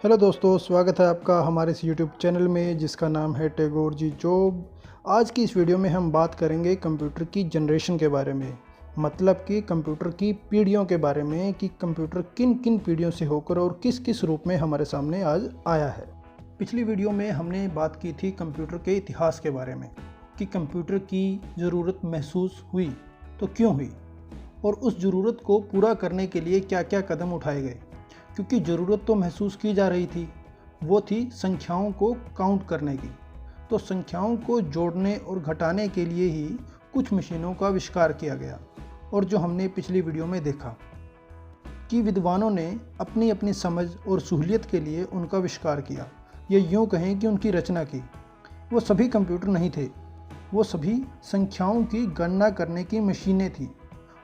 Hello दोस्तों, स्वागत है आपका हमारे इस यूट्यूब चैनल में जिसका नाम है टैगोर जी जॉब। आज की इस वीडियो में हम बात करेंगे कंप्यूटर की जनरेशन के बारे में, मतलब कि कंप्यूटर की पीढ़ियों के बारे में कि कंप्यूटर किन किन पीढ़ियों से होकर और किस किस रूप में हमारे सामने आज आया है। पिछली वीडियो में हमने बात की थी कंप्यूटर के इतिहास के बारे में कि कंप्यूटर की ज़रूरत महसूस हुई तो क्यों हुई और उस ज़रूरत को पूरा करने के लिए क्या क्या कदम उठाए गए। क्योंकि ज़रूरत तो महसूस की जा रही थी, वो थी संख्याओं को काउंट करने की। तो संख्याओं को जोड़ने और घटाने के लिए ही कुछ मशीनों का आविष्कार किया गया। और जो हमने पिछली वीडियो में देखा कि विद्वानों ने अपनी अपनी समझ और सहूलियत के लिए उनका आविष्कार किया, ये यूँ कहें कि उनकी रचना की। वो सभी कंप्यूटर नहीं थे, वो सभी संख्याओं की गणना करने की मशीनें थी।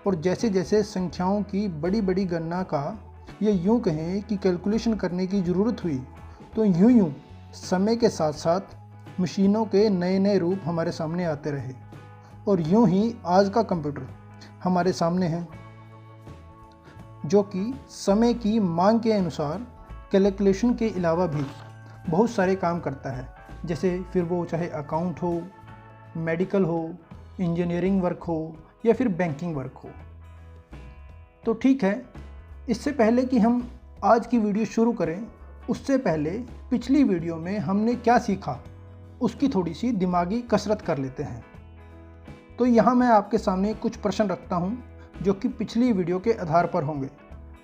और जैसे जैसे संख्याओं की बड़ी बड़ी गणना का ये यूँ कहें कि कैलकुलेशन करने की ज़रूरत हुई, तो यूँ यूँ समय के साथ साथ मशीनों के नए नए रूप हमारे सामने आते रहे। और यूँ ही आज का कंप्यूटर हमारे सामने है, जो कि समय की मांग के अनुसार कैलकुलेशन के अलावा भी बहुत सारे काम करता है। जैसे फिर वो चाहे अकाउंट हो, मेडिकल हो, इंजीनियरिंग वर्क हो या फिर बैंकिंग वर्क हो। तो ठीक है, इससे पहले कि हम आज की वीडियो शुरू करें, उससे पहले पिछली वीडियो में हमने क्या सीखा उसकी थोड़ी सी दिमागी कसरत कर लेते हैं। तो यहाँ मैं आपके सामने कुछ प्रश्न रखता हूँ जो कि पिछली वीडियो के आधार पर होंगे।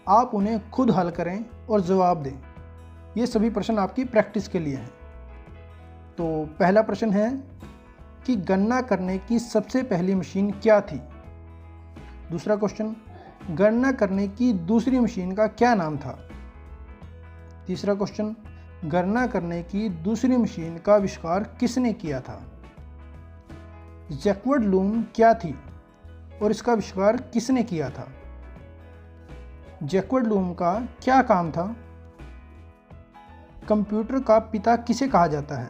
आप उन्हें खुद हल करें और जवाब दें। ये सभी प्रश्न आपकी प्रैक्टिस के लिए हैं। तो पहला प्रश्न है कि गणना करने की सबसे पहली मशीन क्या थी। दूसरा क्वेश्चन, गणना करने की दूसरी मशीन का क्या नाम था। तीसरा क्वेश्चन, गणना करने की दूसरी मशीन का आविष्कार किसने किया था। जैकवर्ड लूम क्या थी और इसका आविष्कार किसने किया था। जैकवर्ड लूम का क्या काम था। कंप्यूटर का पिता किसे कहा जाता है।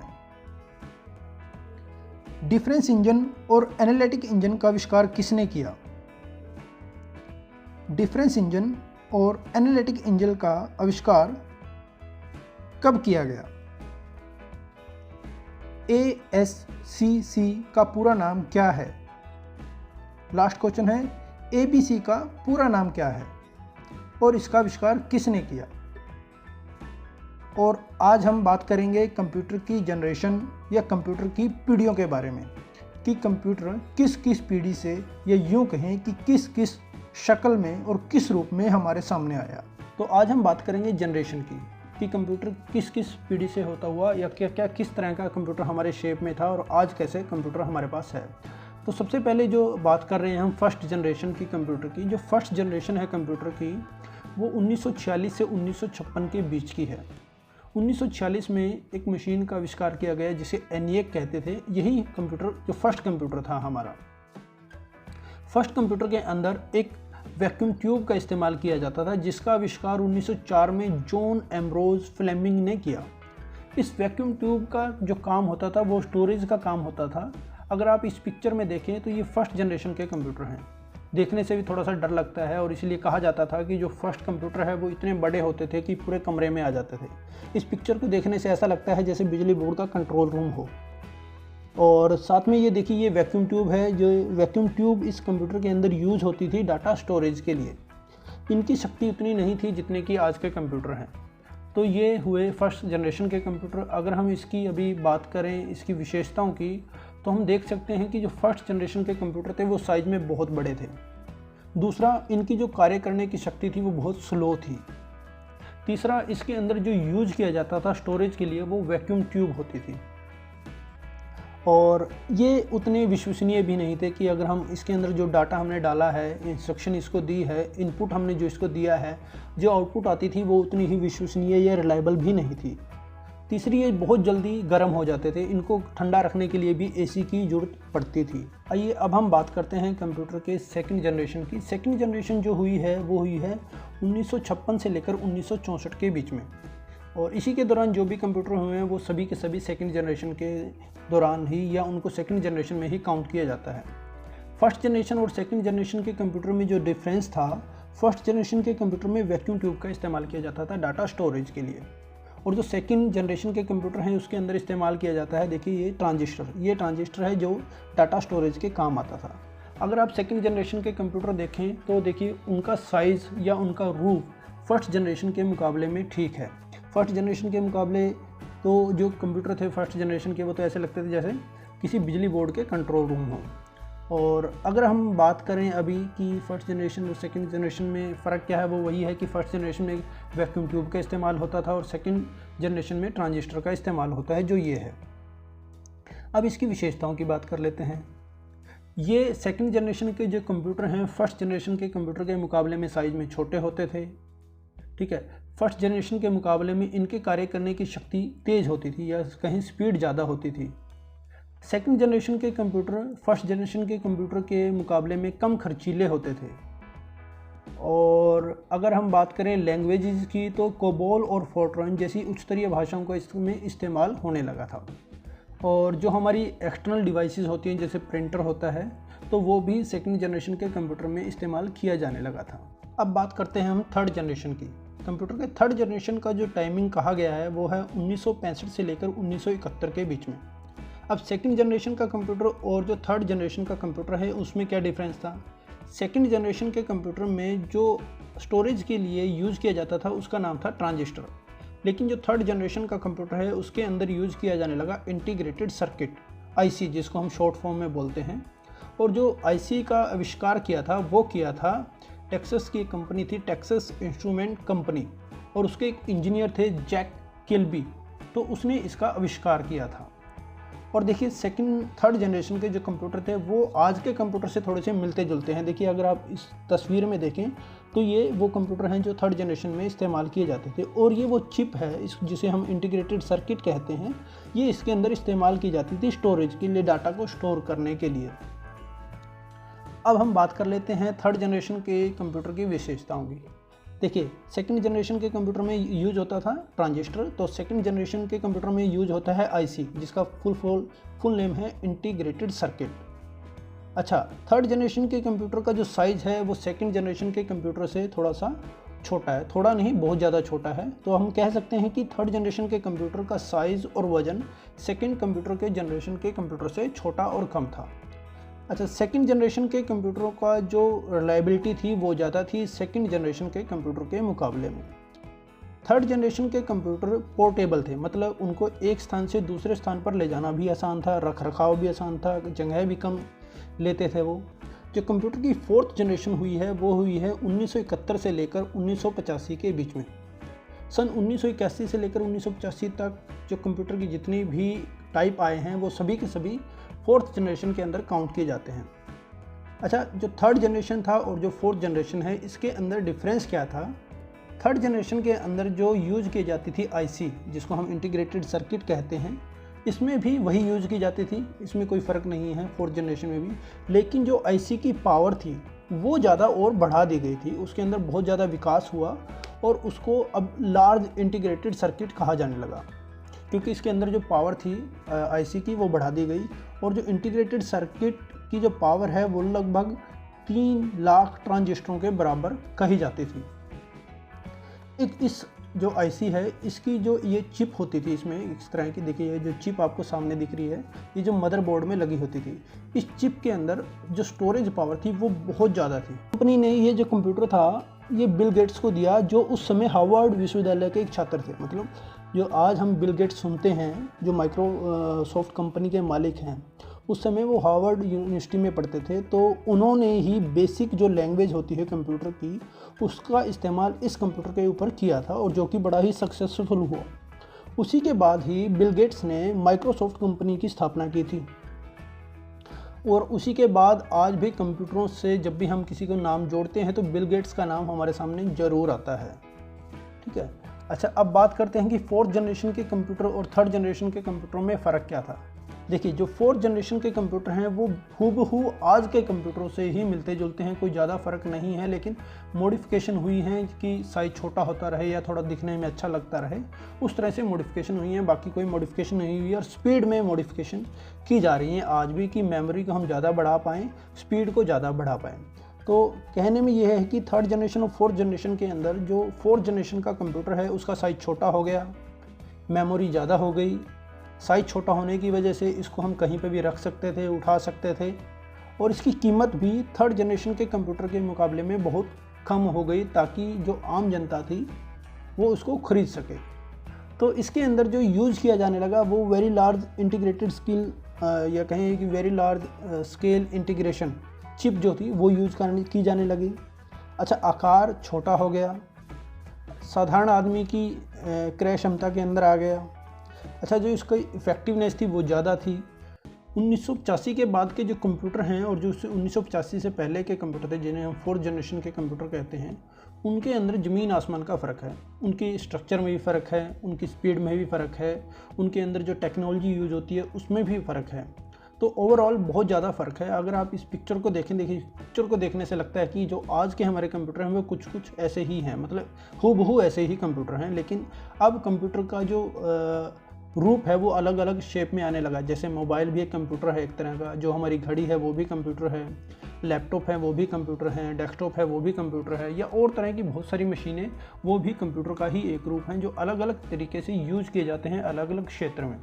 डिफरेंस इंजन और एनालिटिक इंजन का आविष्कार किसने किया। डिफरेंस इंजन और एनालिटिक इंजन का आविष्कार कब किया गया। ASCC का पूरा नाम क्या है। लास्ट क्वेश्चन है, ABC का पूरा नाम क्या है और इसका आविष्कार किसने किया। और आज हम बात करेंगे कंप्यूटर की जनरेशन या कंप्यूटर की पीढ़ियों के बारे में कि कंप्यूटर किस किस पीढ़ी से या यूँ कहें कि किस किस शक्ल में और किस रूप में हमारे सामने आया। तो आज हम बात करेंगे जनरेशन की कि कंप्यूटर किस किस पीढ़ी से होता हुआ या क्या क्या किस तरह का कंप्यूटर हमारे शेप में था और आज कैसे कंप्यूटर हमारे पास है। तो सबसे पहले जो बात कर रहे हैं हम फर्स्ट जनरेशन की कंप्यूटर की। जो फर्स्ट जनरेशन है कंप्यूटर की वो 1946 से 1956 के बीच की है। 1946 में एक मशीन का आविष्कार किया गया जिसे ENIAC कहते थे। यही कंप्यूटर जो फर्स्ट कंप्यूटर था हमारा। फर्स्ट कंप्यूटर के अंदर एक वैक्यूम ट्यूब का इस्तेमाल किया जाता था जिसका आविष्कार 1904 में जॉन एम्ब्रोज फ्लेमिंग ने किया। इस वैक्यूम ट्यूब का जो काम होता था वो स्टोरेज का काम होता था। अगर आप इस पिक्चर में देखें तो ये फर्स्ट जनरेशन के कंप्यूटर हैं। देखने से भी थोड़ा सा डर लगता है और इसलिए कहा जाता था कि जो फर्स्ट कंप्यूटर है वो इतने बड़े होते थे कि पूरे कमरे में आ जाते थे। इस पिक्चर को देखने से ऐसा लगता है जैसे बिजली बोर्ड का कंट्रोल रूम हो। और साथ में ये देखिए, ये वैक्यूम ट्यूब है। जो वैक्यूम ट्यूब इस कंप्यूटर के अंदर यूज होती थी डाटा स्टोरेज के लिए। इनकी शक्ति उतनी नहीं थी जितने कि आज के कंप्यूटर हैं। तो ये हुए फर्स्ट जनरेशन के कंप्यूटर। अगर हम इसकी अभी बात करें इसकी विशेषताओं की, तो हम देख सकते हैं कि जो फर्स्ट जनरेशन के कंप्यूटर थे वो साइज में बहुत बड़े थे। दूसरा, इनकी जो कार्य करने की शक्ति थी वो बहुत स्लो थी। तीसरा, इसके अंदर जो यूज किया जाता था स्टोरेज के लिए वो वैक्यूम ट्यूब होती थी। और ये उतने विश्वसनीय भी नहीं थे कि अगर हम इसके अंदर जो डाटा हमने डाला है, इंस्ट्रक्शन इसको दी है, इनपुट हमने जो इसको दिया है, जो आउटपुट आती थी वो उतनी ही विश्वसनीय या रिलायबल भी नहीं थी। तीसरी, ये बहुत जल्दी गर्म हो जाते थे। इनको ठंडा रखने के लिए भी AC की ज़रूरत पड़ती थी। आइए अब हम बात करते हैं कंप्यूटर के सेकंड जनरेशन की। सेकंड जनरेशन जो हुई है वो हुई है 1956 से लेकर 1964 के बीच में। और इसी के दौरान जो भी कंप्यूटर हुए हैं वो सभी के सभी सेकंड जनरेशन के दौरान ही या उनको सेकंड जनरेशन में ही काउंट किया जाता है। फर्स्ट जनरेशन और सेकंड जनरेशन के कंप्यूटर में जो डिफरेंस था, फर्स्ट जनरेशन के कंप्यूटर में वैक्यूम ट्यूब का इस्तेमाल किया जाता था डाटा स्टोरेज के लिए, और जो सेकंड जनरेशन के कंप्यूटर हैं उसके अंदर इस्तेमाल किया जाता है, देखिए ये ट्रांजिस्टर है जो डाटा स्टोरेज के काम आता था। अगर आप सेकंड जनरेशन के कंप्यूटर देखें तो देखिए उनका साइज़ या उनका रूप फर्स्ट जनरेशन के मुकाबले में ठीक है। फर्स्ट जनरेशन के मुकाबले तो जो कंप्यूटर थे फर्स्ट जनरेशन के वो तो ऐसे लगते थे जैसे किसी बिजली बोर्ड के कंट्रोल रूम हो। और अगर हम बात करें अभी कि फ़र्स्ट जनरेशन और सेकंड जनरेशन में फ़र्क क्या है, वो वही है कि फ़र्स्ट जनरेशन में वैक्यूम ट्यूब का इस्तेमाल होता था और सेकंड जनरेशन में ट्रांजिस्टर का इस्तेमाल होता है जो ये है। अब इसकी विशेषताओं की बात कर लेते हैं। ये सेकंड जनरेशन के जो कंप्यूटर हैं फर्स्ट जनरेशन के कंप्यूटर के मुकाबले में साइज़ में छोटे होते थे, ठीक है। फर्स्ट जनरेशन के मुकाबले में इनके कार्य करने की शक्ति तेज़ होती थी या कहीं स्पीड ज़्यादा होती थी। सेकंड जनरेशन के कंप्यूटर फर्स्ट जनरेशन के कंप्यूटर के मुकाबले में कम खर्चीले होते थे। और अगर हम बात करें लैंग्वेजेस की तो कोबोल और फोर्ट्रॉन जैसी उच्च स्तरीय भाषाओं का इसमें इस्तेमाल होने लगा था। और जो हमारी एक्सटर्नल डिवाइसेस होती हैं जैसे प्रिंटर होता है तो वो भी सेकंड जनरेशन के कंप्यूटर में इस्तेमाल किया जाने लगा था। अब बात करते हैं हम थर्ड जनरेशन की। कंप्यूटर के थर्ड जनरेशन का जो टाइमिंग कहा गया है वो है 1965 से लेकर 1971 के बीच में। अब सेकंड जनरेशन का कंप्यूटर और जो थर्ड जनरेशन का कंप्यूटर है उसमें क्या डिफरेंस था। सेकंड जनरेशन के कंप्यूटर में जो स्टोरेज के लिए यूज़ किया जाता था उसका नाम था ट्रांजिस्टर, लेकिन जो थर्ड जनरेशन का कंप्यूटर है उसके अंदर यूज़ किया जाने लगा इंटीग्रेटेड सर्किट आईसी, जिसको हम शॉर्ट फॉर्म में बोलते हैं। और जो आईसी का आविष्कार किया था वो किया था टेक्सास की कंपनी थी, टेक्सास इंस्ट्रूमेंट कंपनी, और उसके एक इंजीनियर थे जैक किल्बी, तो उसने इसका आविष्कार किया था। और देखिए सेकंड थर्ड जनरेशन के जो कंप्यूटर थे वो आज के कंप्यूटर से थोड़े से मिलते जुलते हैं। देखिए अगर आप इस तस्वीर में देखें तो ये वो कंप्यूटर हैं जो थर्ड जनरेशन में इस्तेमाल किए जाते थे। और ये वो चिप है जिसे हम इंटीग्रेटेड सर्किट कहते हैं, ये इसके अंदर इस्तेमाल की जाती थी स्टोरेज के लिए, डाटा को स्टोर करने के लिए। अब हम बात कर लेते हैं थर्ड जनरेशन के कंप्यूटर की विशेषताओं की। देखिए सेकंड जनरेशन के कंप्यूटर में यूज होता था ट्रांजिस्टर, तो सेकंड जनरेशन के कंप्यूटर में यूज होता है आईसी, जिसका फुल नेम है इंटीग्रेटेड सर्किट। अच्छा, थर्ड जनरेशन के कंप्यूटर का जो साइज़ है वो सेकंड जनरेशन के कंप्यूटर से थोड़ा सा छोटा है, थोड़ा नहीं बहुत ज़्यादा छोटा है। तो हम कह सकते हैं कि थर्ड जनरेशन के कंप्यूटर का साइज़ और वजन सेकेंड कंप्यूटर के जनरेशन के कंप्यूटर से छोटा और कम था। अच्छा, सेकंड जनरेशन के कंप्यूटरों का जो रिलायबिलिटी थी वो ज़्यादा थी सेकंड जनरेशन के कंप्यूटर के मुकाबले में। थर्ड जनरेशन के कंप्यूटर पोर्टेबल थे, मतलब उनको एक स्थान से दूसरे स्थान पर ले जाना भी आसान था, रख रखाव भी आसान था, जगह भी कम लेते थे वो। जो कंप्यूटर की फोर्थ जनरेशन हुई है वो हुई है 1971 से लेकर 1985 के बीच में। सन 1981 से लेकर 1985 तक जो कंप्यूटर की जितनी भी टाइप आए हैं वो सभी के सभी फोर्थ जनरेशन के अंदर काउंट किए जाते हैं। अच्छा, जो थर्ड जनरेशन था और जो फोर्थ जनरेशन है इसके अंदर डिफरेंस क्या था। थर्ड जनरेशन के अंदर जो यूज़ की जाती थी आईसी, जिसको हम इंटीग्रेटेड सर्किट कहते हैं, इसमें भी वही यूज़ की जाती थी, इसमें कोई फ़र्क नहीं है फोर्थ जनरेशन में भी। लेकिन जो आईसी की पावर थी वो ज़्यादा और बढ़ा दी गई थी, उसके अंदर बहुत ज़्यादा विकास हुआ और उसको अब लार्ज इंटीग्रेटेड सर्किट कहा जाने लगा, क्योंकि इसके अंदर जो पावर थी आईसी की वो बढ़ा दी गई। और जो इंटीग्रेटेड सर्किट की जो पावर है वो लगभग 3 लाख ट्रांजिस्टरों के बराबर कही जाती थी। इस जो आईसी है इसकी जो ये चिप होती थी, इसमें इस तरह की देखिए जो चिप आपको सामने दिख रही है, ये जो मदरबोर्ड में लगी होती थी, इस चिप के अंदर जो स्टोरेज पावर थी वो बहुत ज़्यादा थी। कंपनी ने ये जो कंप्यूटर था ये बिल गेट्स को दिया, जो उस समय हार्वर्ड विश्वविद्यालय के एक छात्र थे। मतलब जो आज हम बिल गेट्स सुनते हैं, जो माइक्रोसॉफ्ट कंपनी के मालिक हैं, उस समय वो हार्वर्ड यूनिवर्सिटी में पढ़ते थे। तो उन्होंने ही बेसिक जो लैंग्वेज होती है कंप्यूटर की उसका इस्तेमाल इस कंप्यूटर के ऊपर किया था, और जो कि बड़ा ही सक्सेसफुल हुआ। उसी के बाद ही बिल गेट्स ने माइक्रोसॉफ्ट कंपनी की स्थापना की थी। और उसी के बाद आज भी कंप्यूटरों से जब भी हम किसी को नाम जोड़ते हैं तो बिल गेट्स का नाम हमारे सामने ज़रूर आता है, ठीक है। अच्छा, अब बात करते हैं कि फोर्थ जनरेशन के कंप्यूटर और थर्ड जनरेशन के कंप्यूटरों में फ़र्क क्या था। देखिए, जो फोर्थ जनरेशन के कंप्यूटर हैं वो हूबहू आज के कंप्यूटरों से ही मिलते जुलते हैं, कोई ज़्यादा फ़र्क नहीं है। लेकिन मॉडिफिकेशन हुई है कि साइज़ छोटा होता रहे या थोड़ा दिखने में अच्छा लगता रहे, उस तरह से मॉडिफिकेशन हुई है, बाकी कोई मॉडिफिकेशन नहीं हुई है। और स्पीड में मॉडिफिकेशन की जा रही है आज भी, कि मेमोरी को हम ज़्यादा बढ़ा पाएँ, स्पीड को ज़्यादा बढ़ा पाएँ। तो कहने में यह है कि थर्ड जनरेशन और फोर्थ जनरेशन के अंदर जो फोर्थ जनरेशन का कंप्यूटर है उसका साइज़ छोटा हो गया, मेमोरी ज़्यादा हो गई, साइज़ छोटा होने की वजह से इसको हम कहीं पे भी रख सकते थे, उठा सकते थे, और इसकी कीमत भी थर्ड जनरेशन के कंप्यूटर के मुकाबले में बहुत कम हो गई ताकि जो आम जनता थी वो उसको ख़रीद सके। तो इसके अंदर जो यूज़ किया जाने लगा वो वेरी लार्ज इंटीग्रेटेड स्किल या कहें कि very large scale integration chip जो थी वो यूज़ की जाने लगी। अच्छा, आकार छोटा हो गया, साधारण आदमी की क्रय क्षमता के अंदर आ गया। अच्छा, जो इसकी इफ़ेक्टिवनेस थी वो ज़्यादा थी। 1985 के बाद के जो कंप्यूटर हैं और जो 1985 से पहले के कंप्यूटर थे जिन्हें हम फोर्थ जनरेशन के कंप्यूटर कहते हैं, उनके अंदर ज़मीन आसमान का फ़र्क है। उनकी स्ट्रक्चर में भी फ़र्क है, उनकी स्पीड में भी फ़र्क है, उनके अंदर जो टेक्नोलॉजी यूज़ होती है उसमें भी फ़र्क है। तो ओवरऑल बहुत ज़्यादा फ़र्क है। अगर आप इस पिक्चर को देखिए पिक्चर को देखने से लगता है कि जो आज के हमारे कंप्यूटर हैं वो कुछ कुछ ऐसे ही हैं, मतलब हूबहू ऐसे ही कंप्यूटर हैं। लेकिन अब कंप्यूटर का जो रूप है वो अलग अलग शेप में आने लगा। जैसे मोबाइल भी एक कंप्यूटर है एक तरह का, जो हमारी घड़ी है वो भी कंप्यूटर है, लैपटॉप है वो भी कंप्यूटर है, डेस्कटॉप है वो भी कंप्यूटर है, या और तरह की बहुत सारी मशीनें वो भी कंप्यूटर का ही एक रूप हैं जो अलग अलग तरीके से यूज़ किए जाते हैं अलग अलग क्षेत्र में।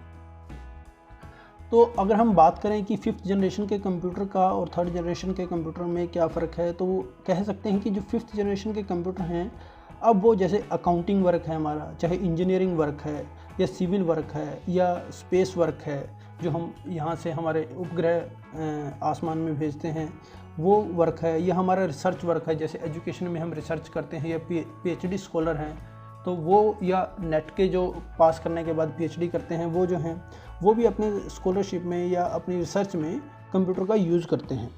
तो अगर हम बात करें कि फिफ्थ जनरेशन के कंप्यूटर का और थर्ड जनरेशन के कंप्यूटर में क्या फ़र्क है, तो कह सकते हैं कि जो फिफ्थ जनरेशन के कंप्यूटर हैं अब वो जैसे अकाउंटिंग वर्क है हमारा, चाहे इंजीनियरिंग वर्क है या सिविल वर्क है या स्पेस वर्क है, जो हम यहाँ से हमारे उपग्रह आसमान में भेजते हैं वो वर्क है, या हमारा रिसर्च वर्क है, जैसे एजुकेशन में हम रिसर्च करते हैं या पीएचडी स्कॉलर हैं तो वो, या नेट के जो पास करने के बाद पीएचडी करते हैं वो जो हैं वो भी अपने स्कॉलरशिप में या अपनी रिसर्च में कंप्यूटर का यूज़ करते हैं।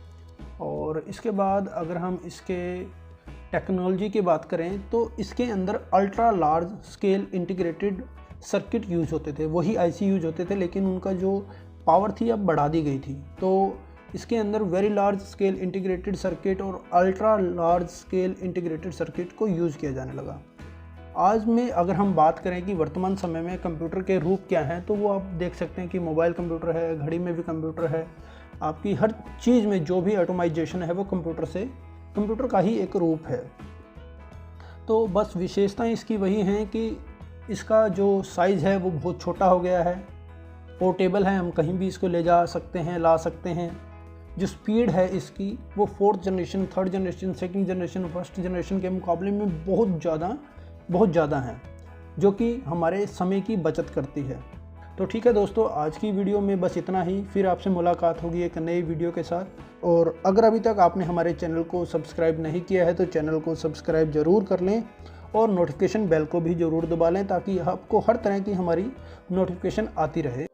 और इसके बाद अगर हम इसके टेक्नोलॉजी की बात करें तो इसके अंदर ultra large scale integrated circuit use होते थे, वही आईसी यूज होते थे, लेकिन उनका जो पावर थी अब बढ़ा दी गई थी। तो इसके अंदर very large scale integrated circuit और ultra large scale integrated circuit को यूज़ किया जाने लगा। आज में अगर हम बात करें कि वर्तमान समय में कंप्यूटर के रूप क्या हैं, तो वो आप देख सकते हैं कि मोबाइल कंप्यूटर है, घड़ी में भी कंप्यूटर है, आपकी हर चीज़ में जो भी ऑटोमाइजेशन है वो कंप्यूटर का ही एक रूप है। तो बस विशेषताएं इसकी वही हैं कि इसका जो साइज़ है वो बहुत छोटा हो गया है, पोर्टेबल है, हम कहीं भी इसको ले जा सकते हैं, ला सकते हैं। जो स्पीड है इसकी वो fourth generation, third generation, second generation, first generation के मुकाबले में बहुत ज़्यादा हैं, जो कि हमारे समय की बचत करती है। तो ठीक है दोस्तों, आज की वीडियो में बस इतना ही। फिर आपसे मुलाकात होगी एक नई वीडियो के साथ। और अगर अभी तक आपने हमारे चैनल को सब्सक्राइब नहीं किया है तो चैनल को सब्सक्राइब ज़रूर कर लें और नोटिफिकेशन बेल को भी ज़रूर दबा लें ताकि आपको हर तरह की हमारी नोटिफिकेशन आती रहे।